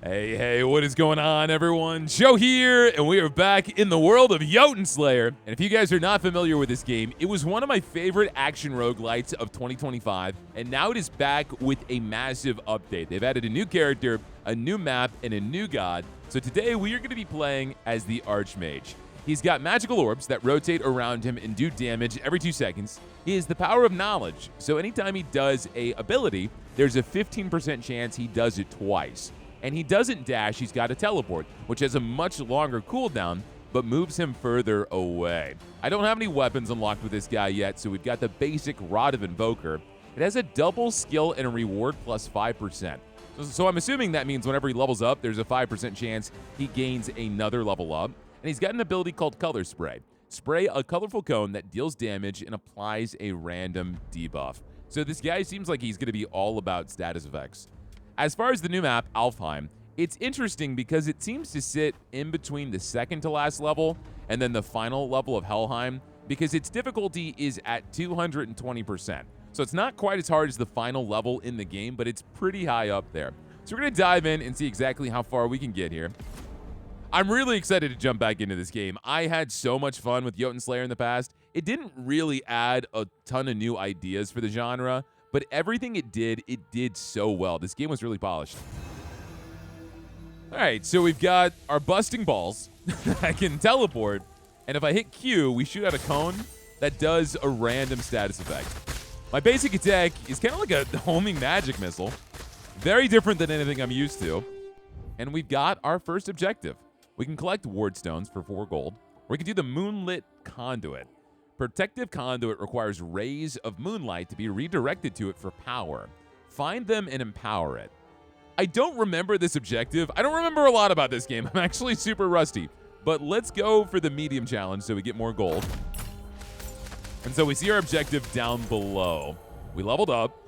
Hey, what is going on, everyone? Joe here, and we are back in the world of Jotunnslayer. And if you guys are not familiar with this game, it was one of my favorite action roguelites of 2025, and now it is back with a massive update. They've added a new character, a new map, and a new god. So today, we are going to be playing as the Archmage. He's got magical orbs that rotate around him and do damage every 2 seconds. He has the power of knowledge, so anytime he does a ability, there's a 15% chance he does it twice. And he doesn't dash, he's got a teleport, which has a much longer cooldown, but moves him further away. I don't have any weapons unlocked with this guy yet, so we've got the basic Rod of Invoker. It has a double skill and a reward plus 5%. So I'm assuming that means whenever he levels up, there's a 5% chance he gains another level up. And he's got an ability called Color Spray. Spray a colorful cone that deals damage and applies a random debuff. So this guy seems like he's going to be all about status effects. As far as the new map, Alfheim, it's interesting because it seems to sit in between the second to last level and then the final level of Helheim because its difficulty is at 220%. So it's not quite as hard as the final level in the game, but it's pretty high up there. So we're going to dive in and see exactly how far we can get here. I'm really excited to jump back into this game. I had so much fun with Jotunnslayer in the past. It didn't really add a ton of new ideas for the genre, but everything it did so well. This game was really polished. All right, so we've got our busting balls that can teleport, and if I hit Q, we shoot out a cone that does a random status effect. My basic attack is kind of like a homing magic missile. Very different than anything I'm used to. And we've got our first objective. We can collect ward stones for 4 gold. We can do the Moonlit Conduit. Protective Conduit requires rays of moonlight to be redirected to it for power. Find them and empower it. I don't remember this objective. I don't remember a lot about this game. I'm actually super rusty. But let's go for the medium challenge so we get more gold. And so we see our objective down below. We leveled up.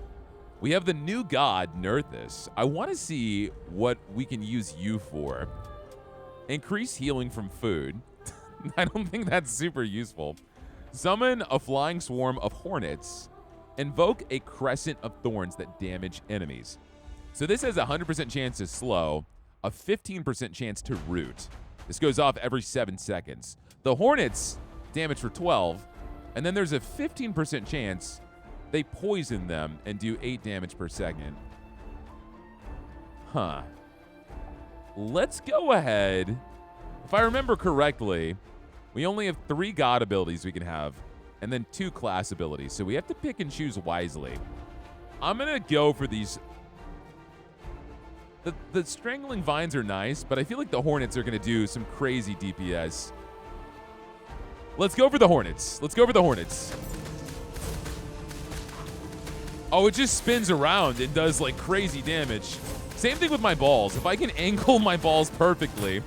We have the new god, Nerthus. I want to see what we can use you for. Increase healing from food. I don't think that's super useful. Summon a flying swarm of hornets. Invoke a crescent of thorns that damage enemies. So this has a 100% chance to slow, a 15% chance to root. This goes off every 7 seconds. The hornets damage for 12, and then there's a 15% chance they poison them and do 8 damage per second. Huh. Let's go ahead. If I remember correctly, we only have 3 god abilities we can have, and then 2 class abilities, so we have to pick and choose wisely. I'm going to go for these. The Strangling Vines are nice, but I feel like the Hornets are going to do some crazy DPS. Let's go for the Hornets. Let's go for the Hornets. Oh, it just spins around and does, like, crazy damage. Same thing with my balls. If I can angle my balls perfectly,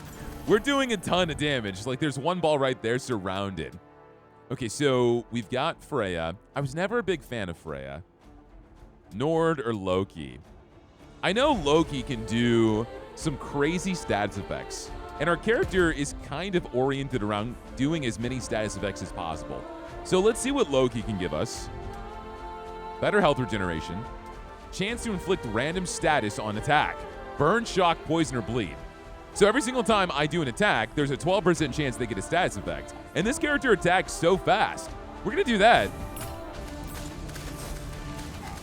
we're doing a ton of damage. Like, there's one ball right there surrounded. Okay, so we've got Freya. I was never a big fan of Freya. Nord or Loki. I know Loki can do some crazy status effects, and our character is kind of oriented around doing as many status effects as possible. So let's see what Loki can give us. Better health regeneration. Chance to inflict random status on attack. Burn, shock, poison, or bleed. So every single time I do an attack, there's a 12% chance they get a status effect. And this character attacks so fast. We're going to do that.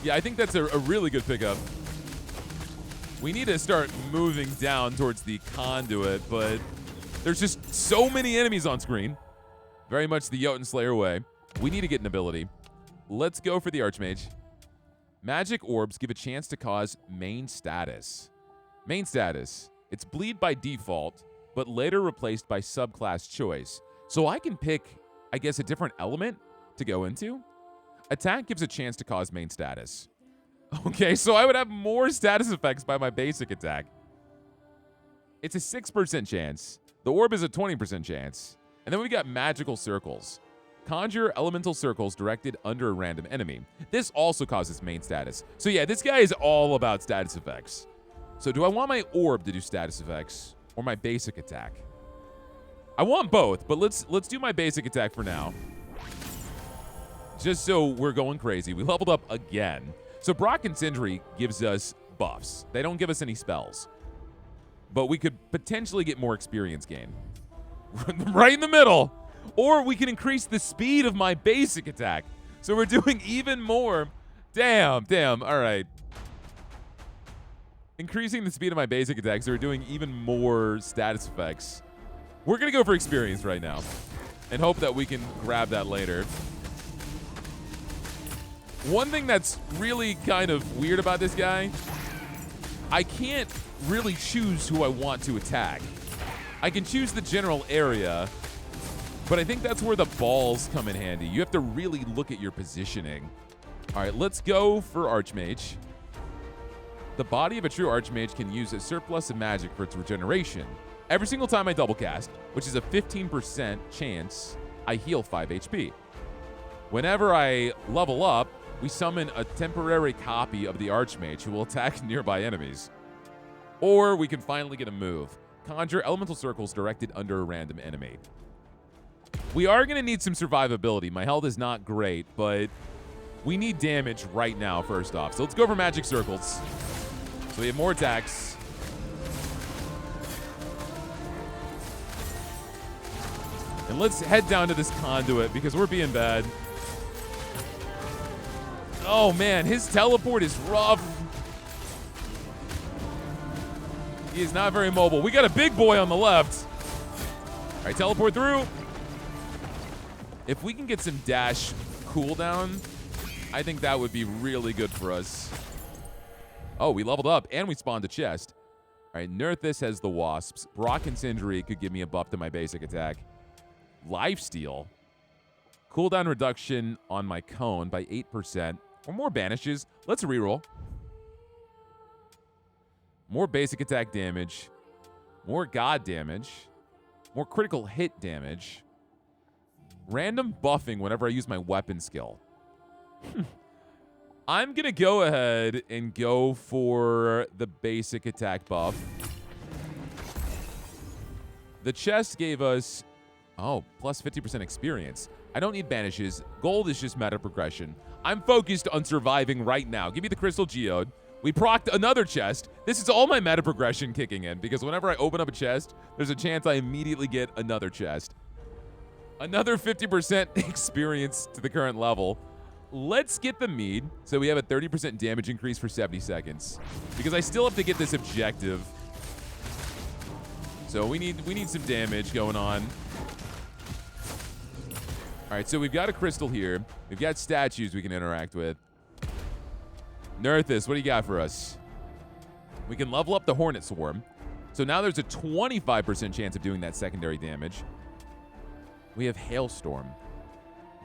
Yeah, I think that's a really good pickup. We need to start moving down towards the conduit, but there's just so many enemies on screen. Very much the Jotunnslayer way. We need to get an ability. Let's go for the Archmage. Magic orbs give a chance to cause main status. Main status. It's bleed by default, but later replaced by subclass choice. So I can pick, I guess, a different element to go into. Attack gives a chance to cause main status. Okay, so I would have more status effects by my basic attack. It's a 6% chance. The orb is a 20% chance. And then we got magical circles. Conjure elemental circles directed under a random enemy. This also causes main status. So yeah, this guy is all about status effects. So do I want my orb to do status effects or my basic attack? I want both, but let's do my basic attack for now. Just so we're going crazy. We leveled up again. So Brock and Sindri gives us buffs. They don't give us any spells. but we could potentially get more experience gain. Right in the middle. Or we can increase the speed of my basic attack. So we're doing even more. Damn. All right. Increasing the speed of my basic attack, so we're doing even more status effects. We're going to go for experience right now and hope that we can grab that later. One thing that's really kind of weird about this guy, I can't really choose who I want to attack. I can choose the general area, but I think that's where the balls come in handy. You have to really look at your positioning. All right, let's go for Archmage. The body of a true Archmage can use a surplus of magic for its regeneration. Every single time I double cast, which is a 15% chance, I heal 5 HP. Whenever I level up, we summon a temporary copy of the Archmage who will attack nearby enemies. Or we can finally get a move. Conjure elemental circles directed under a random enemy. We are going to need some survivability. My health is not great, but we need damage right now first off. So let's go for magic circles. So we have more attacks. And let's head down to this conduit because we're being bad. Oh man, his teleport is rough. He is not very mobile. We got a big boy on the left. All right, teleport through. If we can get some dash cooldown, I think that would be really good for us. Oh, we leveled up and we spawned a chest. All right, Nerthus has the wasps. Brocken's injury could give me a buff to my basic attack. Lifesteal. Cooldown reduction on my cone by 8%. Or more banishes. Let's reroll. More basic attack damage. More god damage. More critical hit damage. Random buffing whenever I use my weapon skill. I'm going to go ahead and go for the basic attack buff. The chest gave us, plus 50% experience. I don't need banishes. Gold is just meta progression. I'm focused on surviving right now. Give me the Crystal Geode. We procced another chest. This is all my meta progression kicking in because whenever I open up a chest, there's a chance I immediately get another chest. Another 50% experience to the current level. Let's get the mead. So we have a 30% damage increase for 70 seconds because I still have to get this objective. So we need some damage going on. All right, so we've got a crystal here. We've got statues we can interact with. Nerthus, what do you got for us? We can level up the Hornet Swarm. So now there's a 25% chance of doing that secondary damage. We have Hailstorm.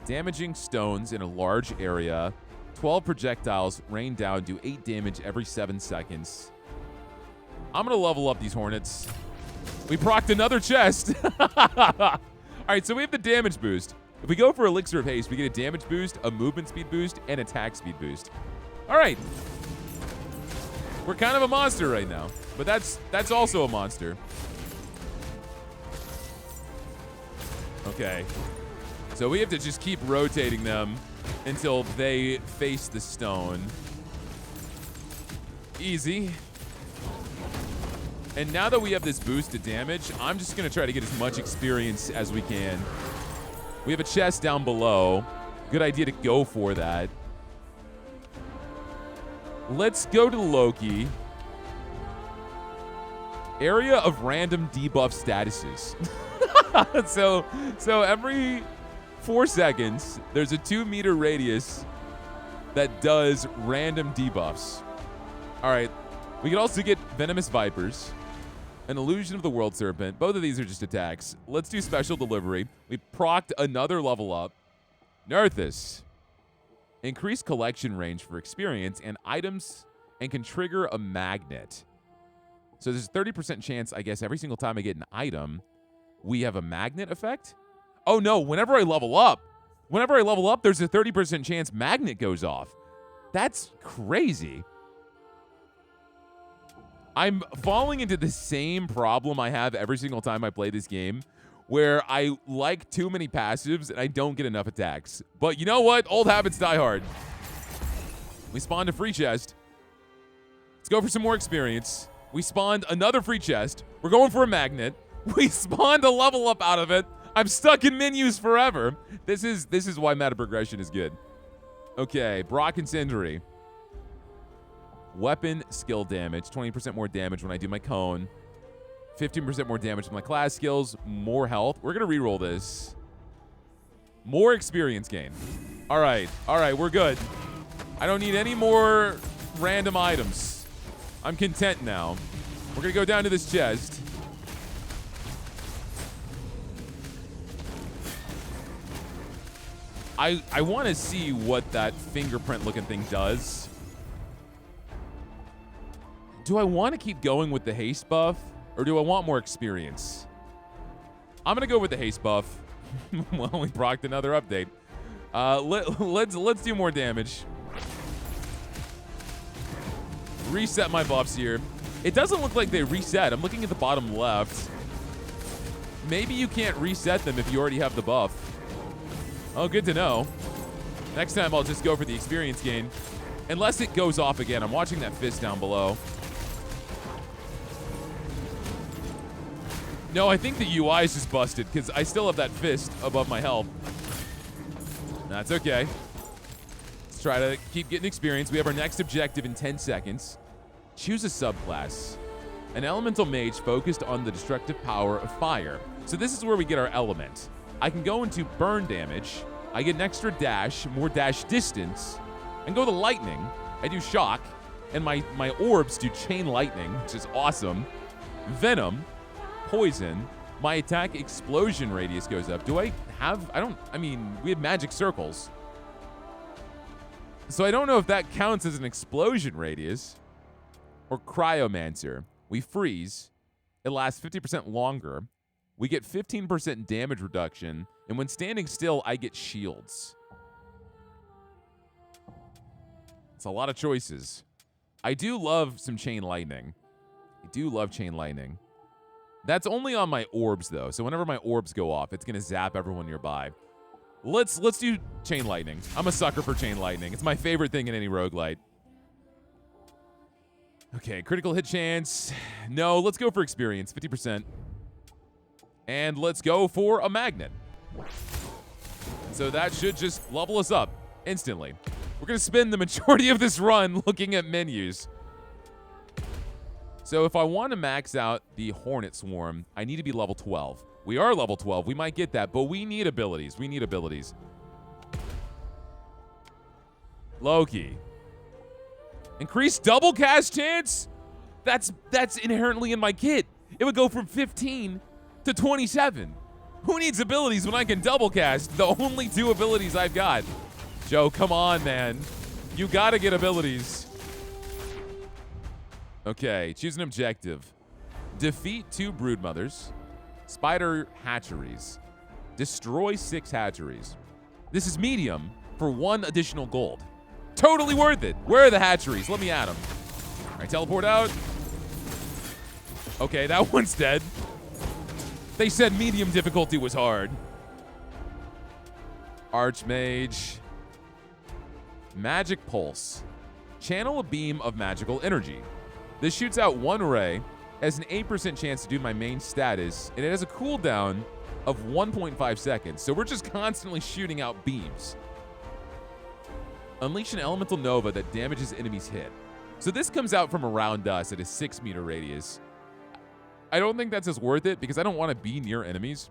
Damaging stones in a large area. 12 projectiles rain down, do 8 damage every 7 seconds. I'm going to level up these Hornets. We procced another chest. All right, so we have the damage boost. If we go for Elixir of Haste, we get a damage boost, a movement speed boost, and attack speed boost. All right. We're kind of a monster right now, but that's also a monster. Okay. So we have to just keep rotating them until they face the stone. Easy. And now that we have this boost to damage, I'm just going to try to get as much experience as we can. We have a chest down below. Good idea to go for that. Let's go to Loki. Area of random debuff statuses. So every 4 seconds, there's a 2-meter radius that does random debuffs. All right. We can also get Venomous Vipers. An Illusion of the World Serpent. Both of these are just attacks. Let's do Special Delivery. We procced another level up. Nerthus. Increase collection range for experience and items and can trigger a magnet. So there's a 30% chance, I guess, every single time I get an item, we have a magnet effect? Oh, no. Whenever I level up, there's a 30% chance magnet goes off. That's crazy. I'm falling into the same problem I have every single time I play this game, where I like too many passives and I don't get enough attacks. But you know what? Old habits die hard. We spawned a free chest. Let's go for some more experience. We spawned another free chest. We're going for a magnet. We spawned a level up out of it. I'm stuck in menus forever. This is why meta progression is good. Okay, Brock Incendiary. Weapon skill damage. 20% more damage when I do my cone. 15% more damage with my class skills. More health. We're going to reroll this. More experience gain. All right, we're good. I don't need any more random items. I'm content now. We're going to go down to this chest. I want to see what that fingerprint-looking thing does. Do I want to keep going with the haste buff, or do I want more experience? I'm going to go with the haste buff. Well, we procced another update. Let's do more damage. Reset my buffs here. It doesn't look like they reset. I'm looking at the bottom left. Maybe you can't reset them if you already have the buff. Oh, good to know. Next time I'll just go for the experience gain. Unless it goes off again. I'm watching that fist down below. No, I think the UI is just busted because I still have that fist above my health. That's okay. Let's try to keep getting experience. We have our next objective in 10 seconds. Choose a subclass. An elemental mage focused on the destructive power of fire. So this is where we get our element. I can go into burn damage. I get an extra dash, more dash distance. I can go to lightning. I do shock. And my orbs do chain lightning, which is awesome. Venom. Poison. My attack explosion radius goes up. Do I have... I mean, we have magic circles. So I don't know if that counts as an explosion radius. Or cryomancer. We freeze. It lasts 50% longer. We get 15% damage reduction. And when standing still, I get shields. It's a lot of choices. I do love some chain lightning. I do love chain lightning. That's only on my orbs, though. So whenever my orbs go off, it's going to zap everyone nearby. Let's do chain lightning. I'm a sucker for chain lightning. It's my favorite thing in any roguelite. Okay, critical hit chance. No, let's go for experience, 50%. And let's go for a magnet. So that should just level us up instantly. We're going to spend the majority of this run looking at menus. So if I want to max out the Hornet Swarm, I need to be level 12. We are level 12. We might get that, but we need abilities. We need abilities. Loki. Increased double cast chance? That's inherently in my kit. It would go from 15 to 27. Who needs abilities when I can double cast? The only two abilities I've got. Joe, come on, man. You gotta get abilities. Okay, choose an objective. Defeat 2 broodmothers. Spider hatcheries. Destroy 6 hatcheries. This is medium for 1 additional gold. Totally worth it. Where are the hatcheries? Let me at them. All right, teleport out. Okay, that one's dead. They said medium difficulty was hard. Archmage. Magic Pulse. Channel a beam of magical energy. This shoots out 1 ray, has an 8% chance to do my main status, and it has a cooldown of 1.5 seconds. So we're just constantly shooting out beams. Unleash an elemental nova that damages enemies hit. So this comes out from around us at a 6-meter radius. I don't think that's as worth it because I don't want to be near enemies.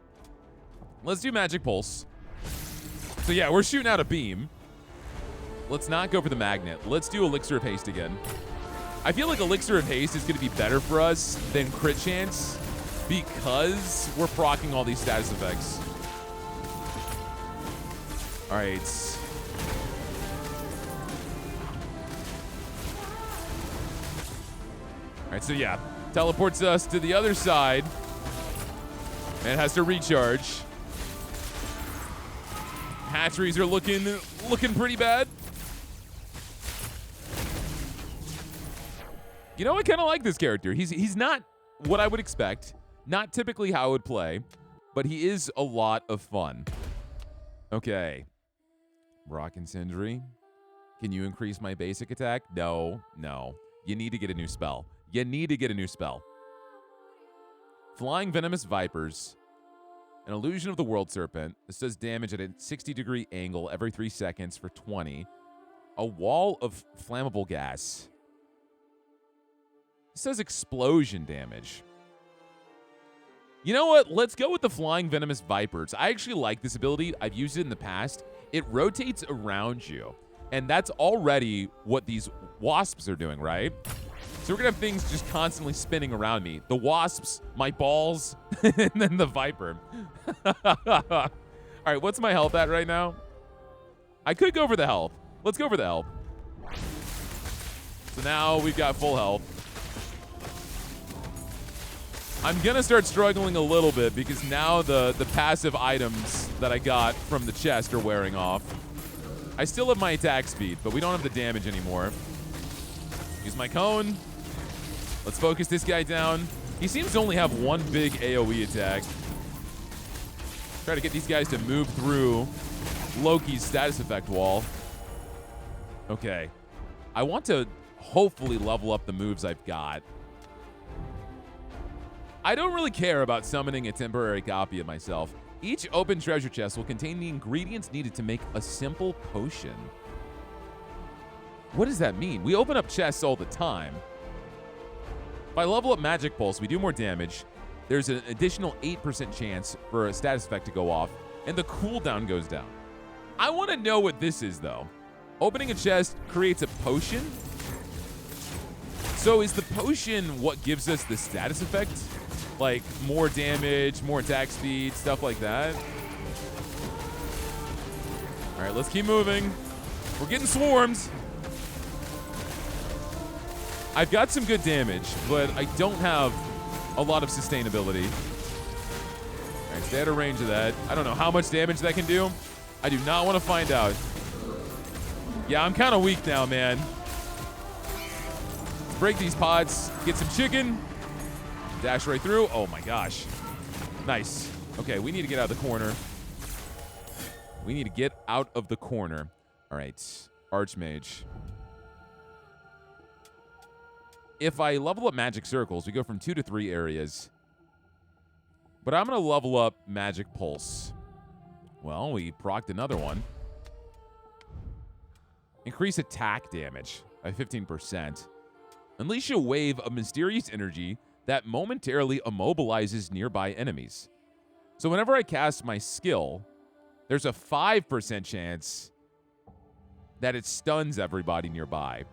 Let's do Magic Pulse. So yeah, we're shooting out a beam. Let's not go for the magnet. Let's do Elixir of Haste again. I feel like Elixir of Haste is going to be better for us than Crit Chance because we're proccing all these status effects. All right. All right, so yeah, teleports us to the other side and has to recharge. Hatcheries are looking pretty bad. You know, I kind of like this character. He's not what I would expect, not typically how I would play, but he is a lot of fun. Okay. Rock Incendiary. Can you increase my basic attack? No. You need to get a new spell. You need to get a new spell. Flying Venomous Vipers. An Illusion of the World Serpent. This does damage at a 60-degree angle every 3 seconds for 20. A Wall of Flammable Gas. This does explosion damage. You know what? Let's go with the Flying Venomous Vipers. I actually like this ability. I've used it in the past. It rotates around you. And that's already what these wasps are doing, right? So we're going to have things just constantly spinning around me. The wasps, my balls, and then the viper. All right, what's my health at right now? I could go for the health. Let's go for the health. So now we've got full health. I'm going to start struggling a little bit because now the passive items that I got from the chest are wearing off. I still have my attack speed, but we don't have the damage anymore. Use my cone. Let's focus this guy down. He seems to only have one big AoE attack. Try to get these guys to move through Loki's status effect wall. Okay. I want to hopefully level up the moves I've got. I don't really care about summoning a temporary copy of myself. Each open treasure chest will contain the ingredients needed to make a simple potion. What does that mean? We open up chests all the time. If I level up Magic Pulse, we do more damage. There's an additional 8% chance for a status effect to go off, and the cooldown goes down. I want to know what this is, though. Opening a chest creates a potion? So is the potion what gives us the status effect? Like more damage, more attack speed, stuff like that? All right, let's keep moving. We're getting swarmed. I've got some good damage, but I don't have a lot of sustainability. All right, stay out of range of that. I don't know how much damage that can do. I do not want to find out. Yeah, I'm kind of weak now, man. Let's break these pods, get some chicken, dash right through. Oh my gosh. Nice. Okay, we need to get out of the corner. We need to get out of the corner. All right, Archmage. If I level up Magic Circles, we go from 2 to 3 areas. But I'm going to level up Magic Pulse. Well, we procced another one. Increase attack damage by 15%. Unleash a wave of mysterious energy that momentarily immobilizes nearby enemies. So whenever I cast my skill, there's a 5% chance that it stuns everybody nearby.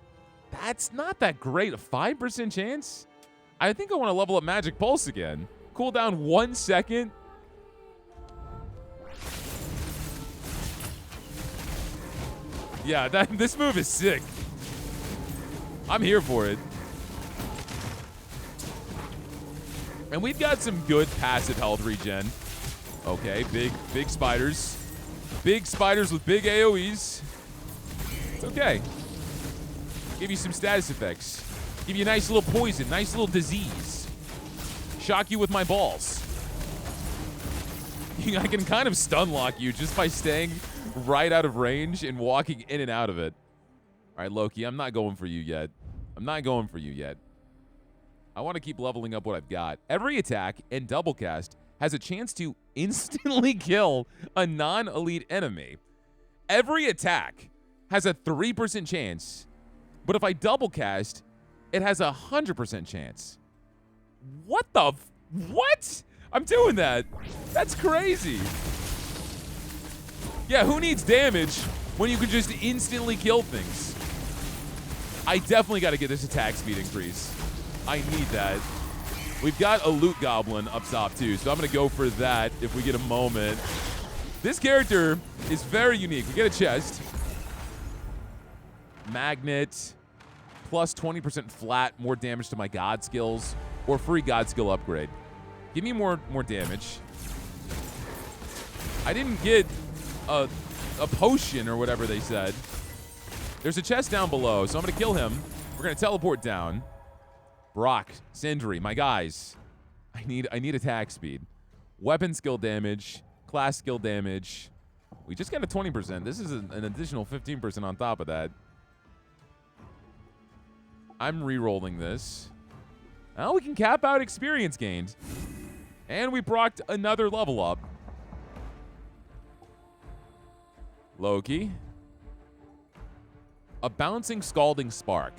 That's not that great. A 5% chance? I think I want to level up Magic Pulse again. Cool down 1 second. Yeah, this move is sick. I'm here for it. And we've got some good passive health regen. Okay, big spiders. Big spiders with big AoEs. It's okay. Give you some status effects. Give you a nice little poison, nice little disease. Shock you with my balls. I can kind of stun lock you just by staying right out of range and walking in and out of it. All right, Loki, I'm not going for you yet. I'm not going for you yet. I want to keep leveling up what I've got. Every attack and double cast has a chance to instantly kill a non-elite enemy. Every attack has a 3% chance, but if I double cast, it has a 100% chance. What the what? I'm doing that. That's crazy. Yeah, who needs damage when you can just instantly kill things? I definitely got to get this attack speed increase. I need that. We've got a loot goblin up top too, so I'm going to go for that if we get a moment. This character is very unique. We get a chest. Magnet. Plus 20% flat, more damage to my god skills, or free god skill upgrade. Give me more damage. I didn't get a potion or whatever they said. There's a chest down below, so I'm going to kill him. We're going to teleport down. Brock, Sindri, my guys. I need attack speed. Weapon skill damage, class skill damage. We just got a 20%. This is an additional 15% on top of that. I'm re-rolling this. Now we can cap out experience gained. And we procced another level up. Loki. A bouncing scalding spark.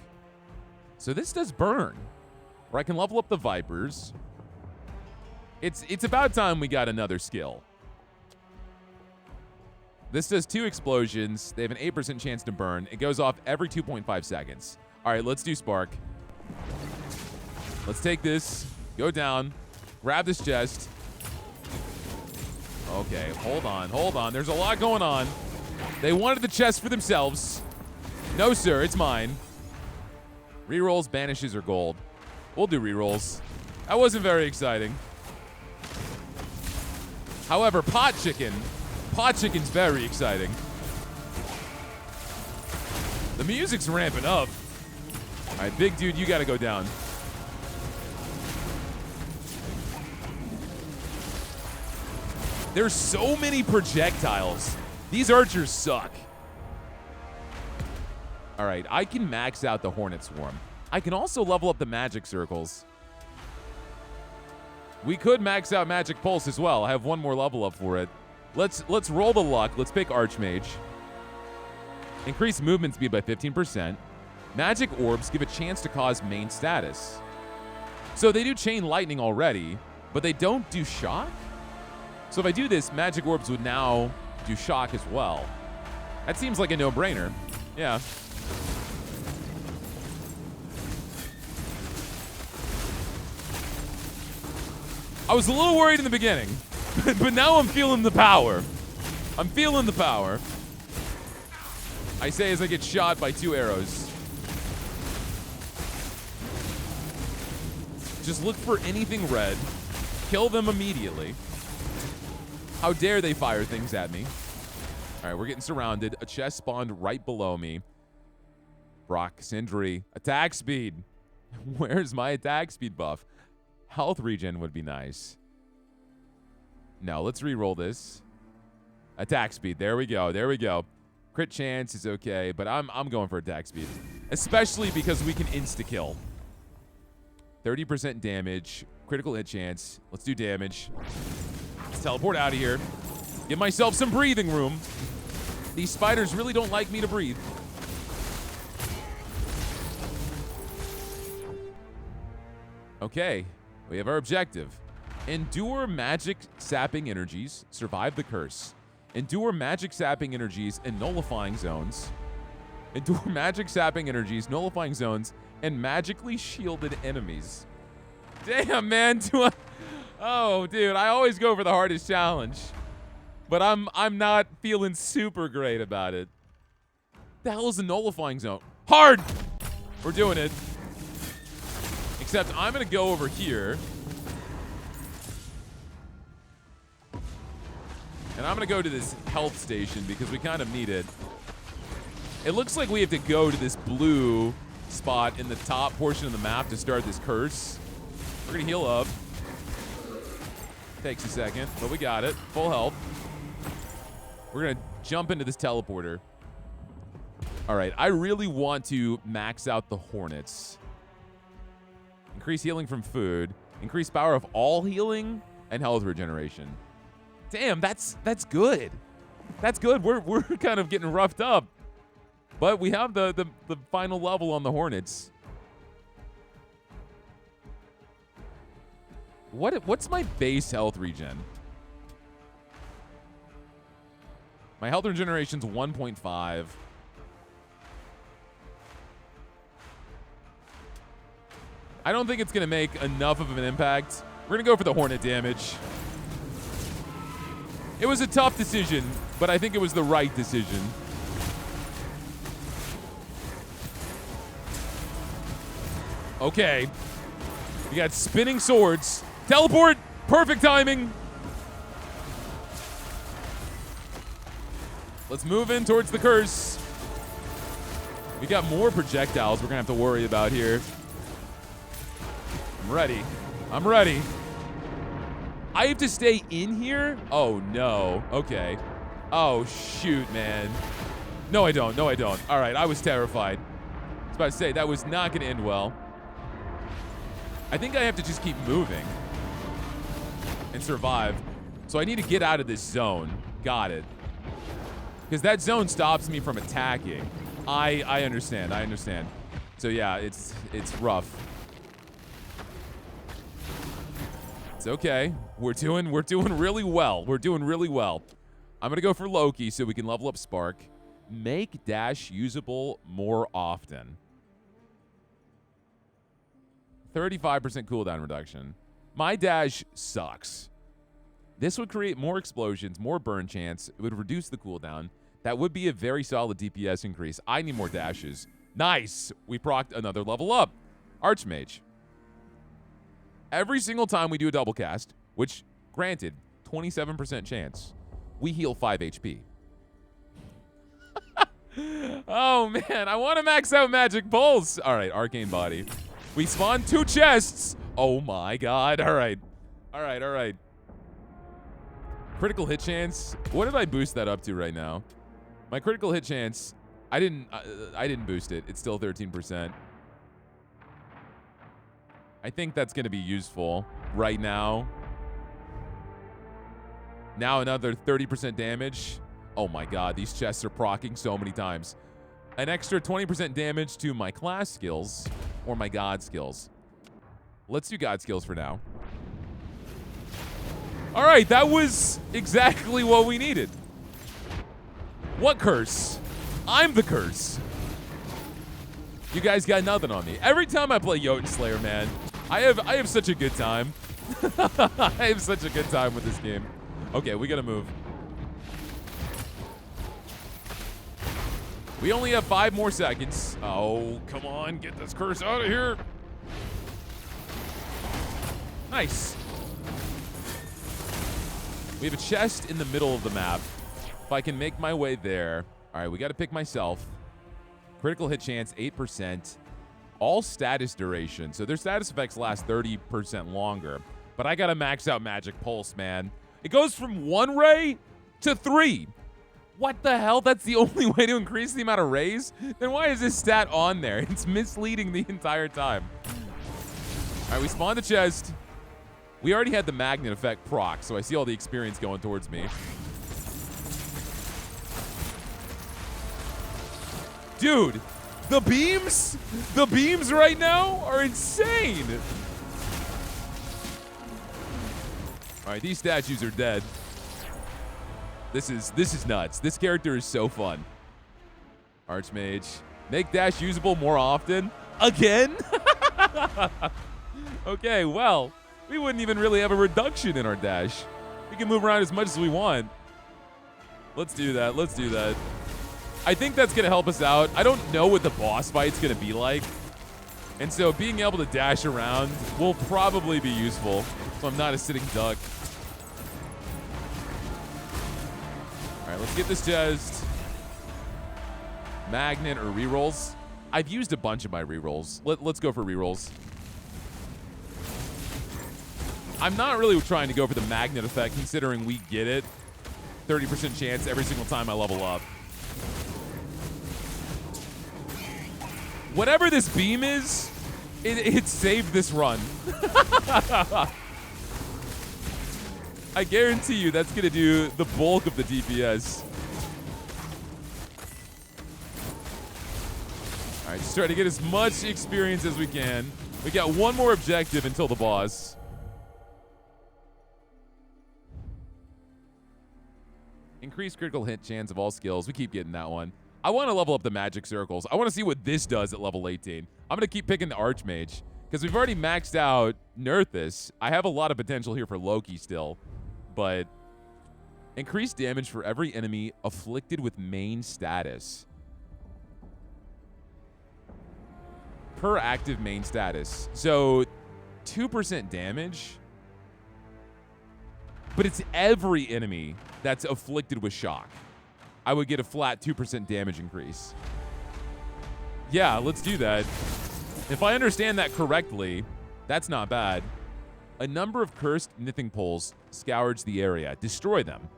So this does burn. Or I can level up the Vipers. It's about time we got another skill. This does 2 explosions. They have an 8% chance to burn. It goes off every 2.5 seconds. All right, let's do Spark. Let's take this, go down, grab this chest. Okay, hold on. There's a lot going on. They wanted the chest for themselves. No, sir, it's mine. Rerolls, banishes, or gold. We'll do rerolls. That wasn't very exciting. However, pot chicken's very exciting. The music's ramping up. All right, big dude, you gotta go down. There's so many projectiles. These archers suck. All right, I can max out the Hornet Swarm. I can also level up the magic circles. We could max out Magic Pulse as well. I have one more level up for it. Let's roll the luck. Let's pick Archmage. Increase movement speed by 15%. Magic Orbs give a chance to cause main status. So they do Chain Lightning already, but they don't do Shock? So if I do this, Magic Orbs would now do Shock as well. That seems like a no-brainer. Yeah. I was a little worried in the beginning, but now I'm feeling the power. I'm feeling the power. I say as I get shot by 2 arrows. Just look for anything red. Kill them immediately. How dare they fire things at me? All right, we're getting surrounded. A chest spawned right below me. Brock, Sindri. Attack speed. Where's my attack speed buff? Health regen would be nice. No, let's re-roll this. Attack speed. There we go. There we go. Crit chance is okay, but I'm going for attack speed. Especially because we can insta-kill. 30% damage. Critical hit chance. Let's do damage. Let's teleport out of here. Give myself some breathing room. These spiders really don't like me to breathe. Okay. We have our objective. Endure magic sapping energies, survive the curse. Endure magic sapping energies and nullifying zones. Endure magic sapping energies, nullifying zones, and magically shielded enemies. Damn, man. Oh, dude, I always go for the hardest challenge. But I'm not feeling super great about it. The hell is a nullifying zone? Hard! We're doing it. Except I'm going to go over here. And I'm going to go to this health station because we kind of need it. It looks like we have to go to this blue spot in the top portion of the map to start this curse. We're going to heal up. Takes a second, but we got it. Full health. We're going to jump into this teleporter. All right, I really want to max out the Hornets. Increase healing from food. Increase power of all healing and health regeneration. Damn, that's good. That's good. We're kind of getting roughed up. But we have the final level on the Hornets. What's my base health regen? My health regeneration's 1.5. I don't think it's going to make enough of an impact. We're going to go for the Hornet damage. It was a tough decision, but I think it was the right decision. Okay. We got spinning swords. Teleport! Perfect timing! Let's move in towards the curse. We got more projectiles we're going to have to worry about here. I'm ready. I'm ready. I have to stay in here? Oh, no. Okay. Oh, shoot, man. No, I don't. No, I don't. All right, I was terrified. I was about to say, that was not going to end well. I think I have to just keep moving and survive. So I need to get out of this zone. Got it. Because that zone stops me from attacking. I understand. I understand. So yeah, it's rough. It's okay. We're doing really well. We're doing really well. I'm gonna go for Loki so we can level up Spark. Make dash usable more often. 35% cooldown reduction. My dash sucks. This would create more explosions, more burn chance. It would reduce the cooldown. That would be a very solid DPS increase. I need more dashes. Nice. We procced another level up. Archmage. Every single time we do a double cast, which, granted, 27% chance, we heal 5 HP. Oh, man. I want to max out Magic Pulse. All right, Arcane Body. We spawned 2 chests. Oh, my God. All right. All right, all right. Critical hit chance. What did I boost that up to right now? My critical hit chance, I didn't boost it. It's still 13%. I think that's going to be useful right now. Now another 30% damage. Oh my God, these chests are proccing so many times. An extra 20% damage to my class skills or my god skills. Let's do god skills for now. All right, that was exactly what we needed. What curse? I'm the curse. You guys got nothing on me. Every time I play Jotunnslayer, man, I have such a good time. I have such a good time with this game. Okay, we gotta move. We only have 5 more seconds. Oh, come on, get this curse out of here. Nice. We have a chest in the middle of the map. If I can make my way there. All right, we got to pick myself. Critical hit chance, 8%. All status duration. So their status effects last 30% longer. But I got to max out Magic Pulse, man. It goes from 1 ray to 3. What the hell? That's the only way to increase the amount of rays? Then why is this stat on there? It's misleading the entire time. All right, we spawned the chest. We already had the magnet effect proc, so I see all the experience going towards me. Dude, the beams right now are insane. All right, these statues are dead. This is nuts. This character is so fun. Archmage. Make dash usable more often. Again? Okay, well, we wouldn't even really have a reduction in our dash. We can move around as much as we want. Let's do that. Let's do that. I think that's going to help us out. I don't know what the boss fight's going to be like. And so being able to dash around will probably be useful. So I'm not a sitting duck. All right, let's get this chest. Magnet or rerolls. I've used a bunch of my rerolls. Let's go for rerolls. I'm not really trying to go for the magnet effect, considering we get it. 30% chance every single time I level up. Whatever this beam is, it saved this run. I guarantee you that's going to do the bulk of the DPS. All right, just try to get as much experience as we can. We got 1 more objective until the boss. Increase critical hit chance of all skills. We keep getting that one. I want to level up the magic circles. I want to see what this does at level 18. I'm going to keep picking the Archmage because we've already maxed out Nerthus. I have a lot of potential here for Loki still, but increased damage for every enemy afflicted with main status. Per active main status. So 2% damage, but it's every enemy that's afflicted with shock. I would get a flat 2% damage increase. Yeah, let's do that. If I understand that correctly, that's not bad. A number of cursed nithing poles scourge the area. Destroy them.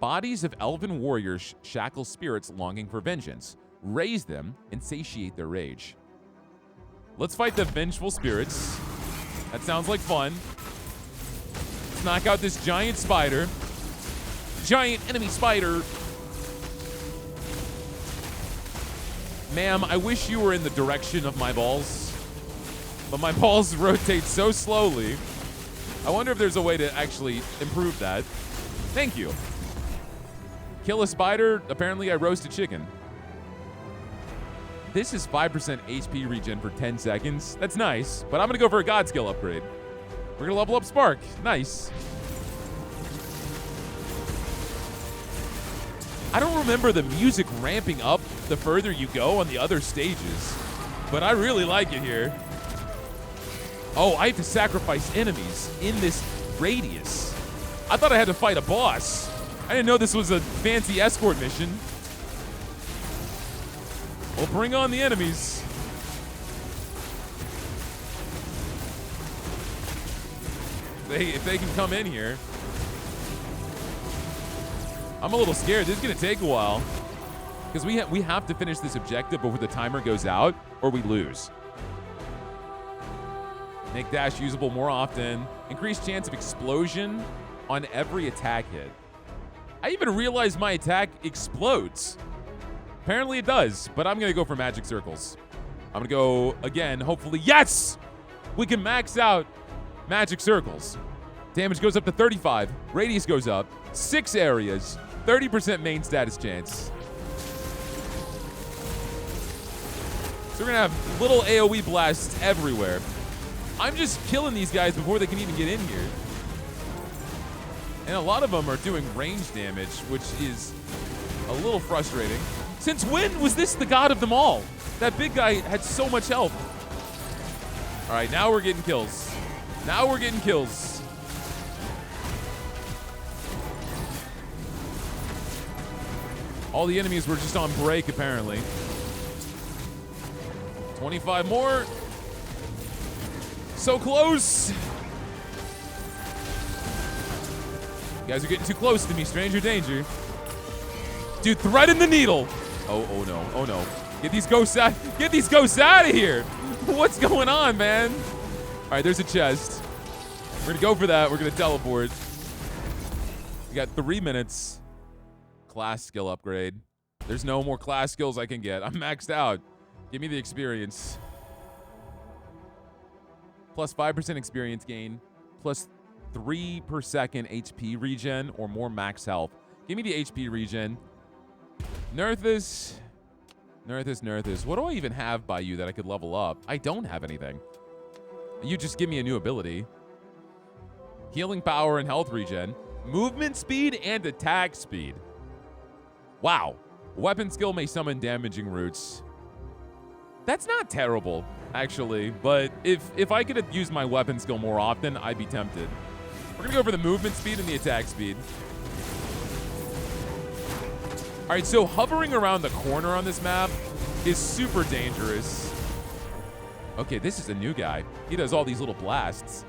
Bodies of elven warriors shackle spirits longing for vengeance. Raise them and satiate their rage. Let's fight the vengeful spirits. That sounds like fun. Let's knock out this giant spider. Giant enemy spider. Ma'am, I wish you were in the direction of my balls. But my balls rotate so slowly. I wonder if there's a way to actually improve that. Thank you. Kill a spider. Apparently, I roast a chicken. This is 5% HP regen for 10 seconds. That's nice, but I'm going to go for a God skill upgrade. We're going to level up Spark. Nice. I don't remember the music ramping up the further you go on the other stages, but I really like it here. Oh, I have to sacrifice enemies in this radius. I thought I had to fight a boss. I didn't know this was a fancy escort mission. Well, bring on the enemies. If they can come in here. I'm a little scared. This is going to take a while. Because we have to finish this objective before the timer goes out, or we lose. Make dash usable more often. Increased chance of explosion on every attack hit. I even realized my attack explodes. Apparently it does, but I'm going to go for magic circles. I'm going to go again, hopefully. Yes! We can max out magic circles. Damage goes up to 35. Radius goes up. 6 areas. 30% main status chance. So we're going to have little AoE blasts everywhere. I'm just killing these guys before they can even get in here. And a lot of them are doing range damage, which is a little frustrating. Since when was this the god of them all? That big guy had so much health. All right, now we're getting kills. Now we're getting kills. All the enemies were just on break, apparently. 25 more. So close. You guys are getting too close to me. Stranger danger. Dude, threading the needle. Oh no. Oh no. Get these ghosts out. Get these ghosts out of here. What's going on, man? All right, there's a chest. We're going to go for that. We're going to teleport. We got 3 minutes. Class skill upgrade. There's no more class skills I can get. I'm maxed out. Give me the experience. Plus 5% experience gain. Plus 3 per second HP regen or more max health. Give me the HP regen. Nerthus. What do I even have by you that I could level up? I don't have anything. You just give me a new ability. Healing power and health regen. Movement speed and attack speed. Wow. Weapon skill may summon damaging roots. That's not terrible, actually. But if I could have used my weapon skill more often, I'd be tempted. We're going to go for the movement speed and the attack speed. All right, so hovering around the corner on this map is super dangerous. Okay, this is a new guy. He does all these little blasts.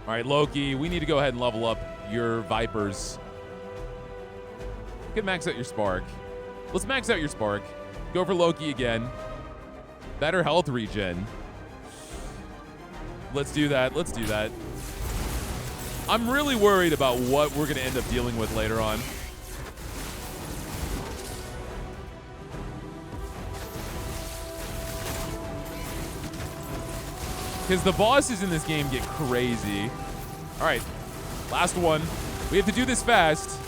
All right, Loki, we need to go ahead and level up your Vipers. You can max out your Spark. Let's max out your Spark. Go for Loki again. Better health regen. Let's do that. Let's do that. I'm really worried about what we're going to end up dealing with later on. Because the bosses in this game get crazy. All right, last one. We have to do this fast.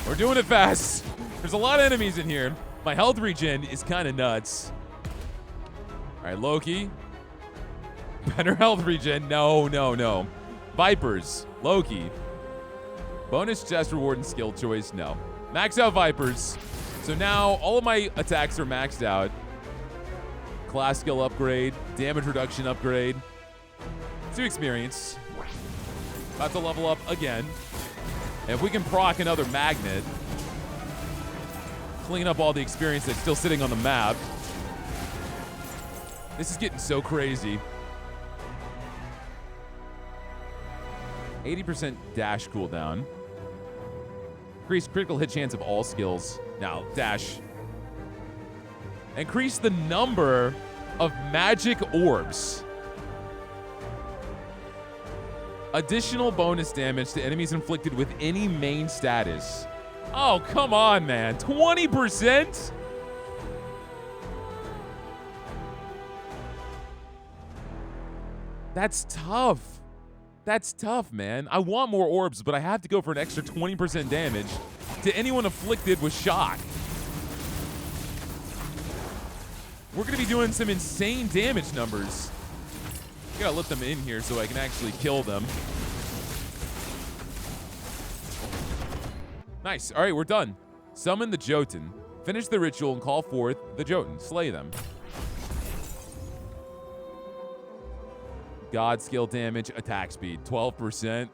We're doing it fast. There's a lot of enemies in here. My health regen is kind of nuts. All right, Loki. Better health regen. No. Vipers. Loki. Bonus chest reward and skill choice. No. Max out Vipers. So now all of my attacks are maxed out. Class skill upgrade. Damage reduction upgrade. 2 experience. About to level up again. And if we can proc another magnet, clean up all the experience that's still sitting on the map. This is getting so crazy. 80% dash cooldown. Increase critical hit chance of all skills. Now, dash. Increase the number of magic orbs. Additional bonus damage to enemies inflicted with any main status. Oh, come on, man. 20%? That's tough. That's tough, man. I want more orbs, but I have to go for an extra 20% damage to anyone afflicted with shock. We're going to be doing some insane damage numbers. I gotta let them in here so I can actually kill them. Nice. All right, we're done. Summon the Jotun. Finish the ritual and call forth the Jotun. Slay them. God skill damage, attack speed, 12%.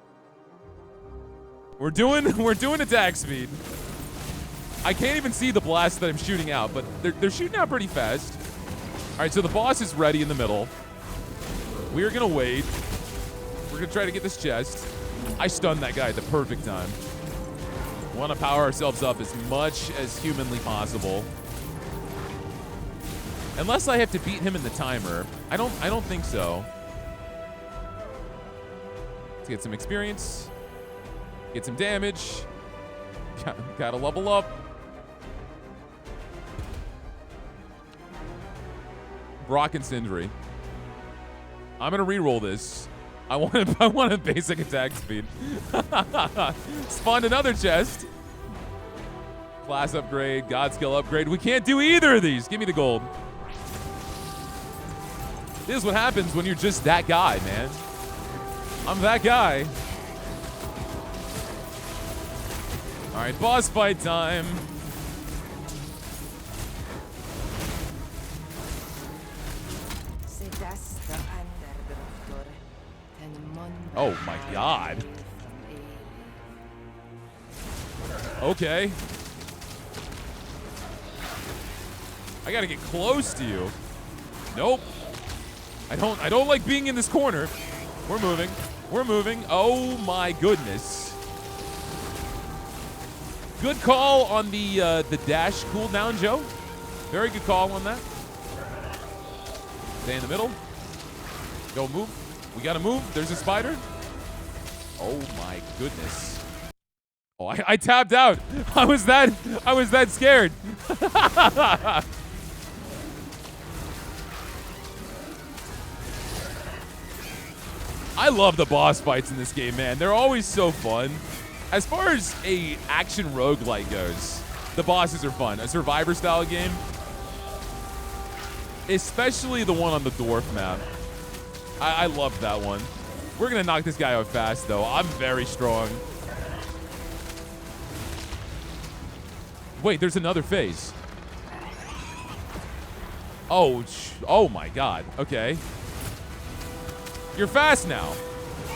We're doing attack speed. I can't even see the blast that I'm shooting out, but they're shooting out pretty fast. All right, so the boss is ready in the middle. We are gonna wait. We're gonna try to get this chest. I stunned that guy at the perfect time. We want to power ourselves up as much as humanly possible. Unless I have to beat him in the timer. I don't think so. Let's get some experience. Get some damage. Gotta level up. Brock and Sindri. I'm gonna re-roll this. I want a basic attack speed. Spawned another chest. Class upgrade, God skill upgrade. We can't do either of these. Give me the gold. This is what happens when you're just that guy, man. I'm that guy. All right, boss fight time. Oh my god. Okay. I gotta get close to you. Nope. I don't like being in this corner. We're moving. We're moving. Oh my goodness. Good call on the dash cooldown, Joe. Very good call on that. Stay in the middle. Don't move. We gotta move. There's a spider. Oh my goodness. Oh, I tapped out. I was that scared. I love the boss fights in this game, man. They're always so fun. As far as a action roguelite goes, the bosses are fun. A survivor style game, especially the one on the dwarf map. I love that one. We're gonna knock this guy out fast, though. I'm very strong. Wait, there's another phase. Oh my god. Okay. You're fast now.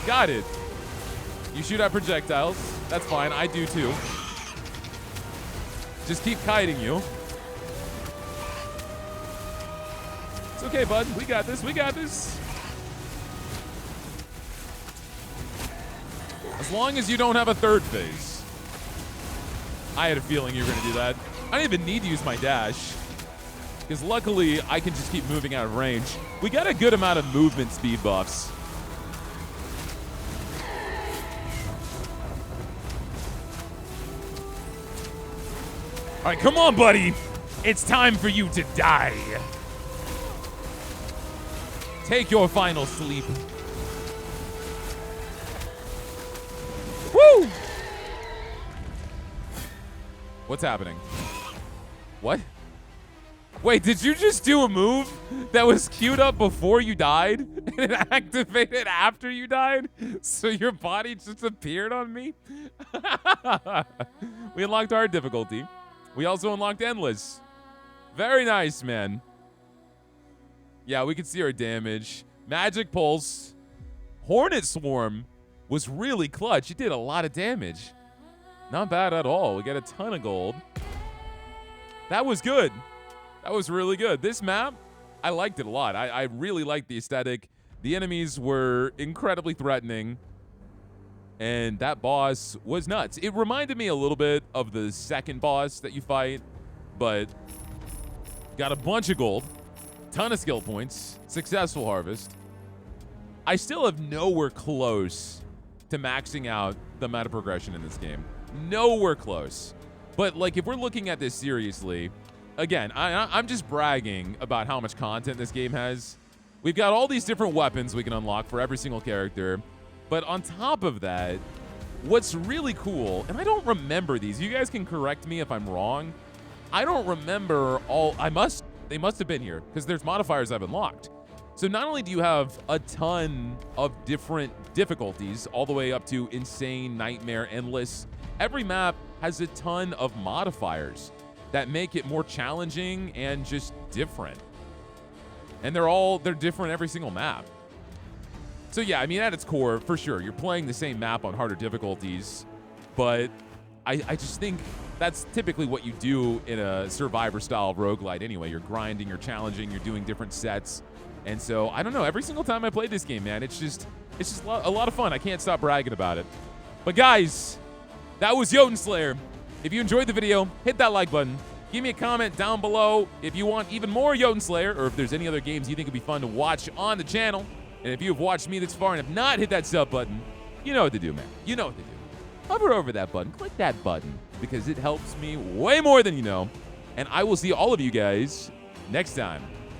Got it. You shoot out projectiles. That's fine. I do too. Just keep kiting you. It's okay, bud. We got this. We got this. As long as you don't have a third phase. I had a feeling you were going to do that. I didn't even need to use my dash. Because luckily, I can just keep moving out of range. We got a good amount of movement speed buffs. All right, come on, buddy. It's time for you to die. Take your final sleep. Woo! What's happening? What? Wait, did you just do a move that was queued up before you died and it activated after you died? So your body just appeared on me? We unlocked hard difficulty. We also unlocked endless. Very nice, man. Yeah, we can see our damage. Magic Pulse. Hornet Swarm was really clutch. It did a lot of damage. Not bad at all. We got a ton of gold. That was good. That was really good. This map, I liked it a lot. I really liked the aesthetic. The enemies were incredibly threatening. And that boss was nuts. It reminded me a little bit of the second boss that you fight, but got a bunch of gold, ton of skill points, successful harvest. I still have nowhere close to maxing out the meta progression in this game. Nowhere close. But like, if we're looking at this seriously, again, I'm just bragging about how much content this game has. We've got all these different weapons we can unlock for every single character. But on top of that, what's really cool, and I don't remember these. You guys can correct me if I'm wrong. I don't remember all. They must have been here because there's modifiers I've unlocked. So not only do you have a ton of different difficulties, all the way up to insane, nightmare, endless, every map has a ton of modifiers that make it more challenging and just different. And they're different every single map. So yeah, I mean, at its core, for sure, you're playing the same map on harder difficulties, but I just think that's typically what you do in a survivor-style roguelite anyway. You're grinding, you're challenging, you're doing different sets. And so, I don't know, every single time I play this game, man, it's just a lot of fun. I can't stop bragging about it. But guys, that was Jotunnslayer. If you enjoyed the video, hit that like button. Give me a comment down below if you want even more Jotunnslayer, or if there's any other games you think would be fun to watch on the channel. And if you have watched me this far and have not hit that sub button, you know what to do, man. You know what to do. Hover over that button. Click that button because it helps me way more than you know. And I will see all of you guys next time.